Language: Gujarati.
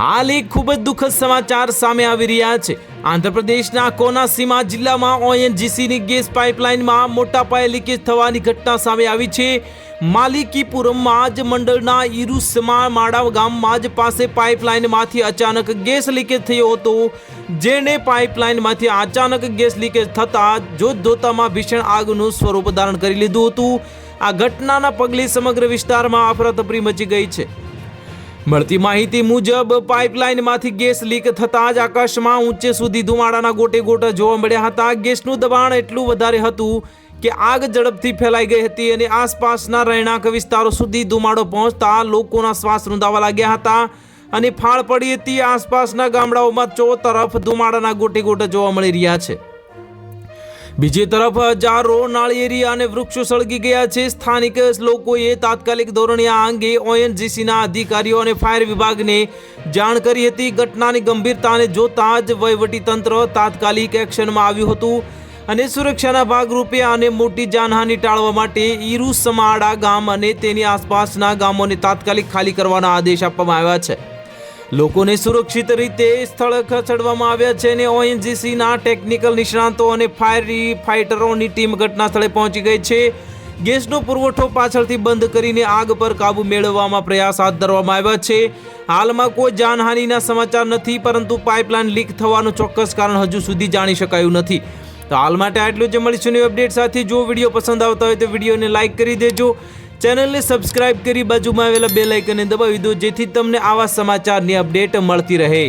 હાલ એક ખૂબ જ દુઃખદ સમાચાર સામે આવી રહ્યા છે। આંધ્રપ્રદેશના કોનાસીમા જિલ્લામાં ઓએનજીસીની ગેસ પાઇપલાઇનમાં મોટા પાયે લીકેજ થવાની ઘટના સામે આવી છે। માલિકીપુરમમાં જ મંડળના ઈરુસમા માડા ગામમાં જ પાસે પાઇપલાઇનમાંથી અચાનક ગેસ લીકેજ થયો હતો, જેને પાઇપલાઇનમાંથી અચાનક ગેસ લીકેજ થતાં જોતજોતામાં ભીષણ આગનું સ્વરૂપ ધારણ કરી લીધું હતું। આ ઘટનાના પગલે સમગ્ર વિસ્તારમાં અફરાતફરી મચી ગઈ છે। મળતી માહિતી મુજબ પાઇપલાઇનમાંથી ગેસ લીક થતાં જ આકાશમાં ઊંચે સુધી ધુમાડાના ગોટે ગોટા જોવા મળ્યા હતા। ગેસનું દબાણ એટલું વધારે હતું કે આગ ઝડપથી ફેલાઈ ગઈ હતી અને આસપાસના રહેણાંક વિસ્તારો સુધી ધુમાડો પહોંચતા લોકોના શ્વાસ રૂંધાવા લાગ્યા હતા અને ફાળ પડી હતી। આસપાસના ગામડાઓમાં ચોતરફ ધુમાડાના ગોટે ગોટા જોવા મળી રહ્યા છે। બીજી તરફ હજારો નાળિયેરી અને વૃક્ષો સળગી ગયા છે। સ્થાનિક લોકોએ તાત્કાલિક ધોરણે આ અંગે ઓએનજીસીના અધિકારીઓ અને ફાયર વિભાગને જાણ કરી હતી। ઘટનાની ગંભીરતાને જોતા જ વહીવટીતંત્ર તાત્કાલિક એક્શનમાં આવ્યું હતું અને સુરક્ષાના ભાગરૂપે આને મોટી જાનહાનિ ટાળવા માટે ઈરુસમાડા ગામ અને તેની આસપાસના ગામોને તાત્કાલિક ખાલી કરવાના આદેશ આપવામાં આવ્યા છે। લોકોને સુરક્ષિત રીતે સ્થળ ખસેડવામાં આવ્યા છે અને ઓએનજીસીના ટેકનિકલ નિષ્ણાતો અને ફાયટરોની ટીમ ઘટના સ્થળે પહોંચી ગઈ છે। ગેસનો પુરવઠો પાછળથી બંધ કરીને આગ પર કાબુ મેળવવામાં પ્રયાસ હાથ ધરવામાં આવ્યા છે। હાલમાં કોઈ જાનહાનિના સમાચાર નથી, પરંતુ પાઇપલાઇન લીક થવાનું ચોક્કસ કારણ હજુ સુધી જાણી શકાયું નથી। તો હાલ માટે આટલું જ। મળીશું નવી અપડેટ સાથે। જો વિડીયો પસંદ આવતા હોય તો વિડીયોને લાઇક કરી દેજો, ચેનલને સબસ્ક્રાઇબ કરી બાજુમાં આવેલા બેલ આઇકનને દબાવી દો, જેથી તમને આવા સમાચારની અપડેટ મળતી રહે।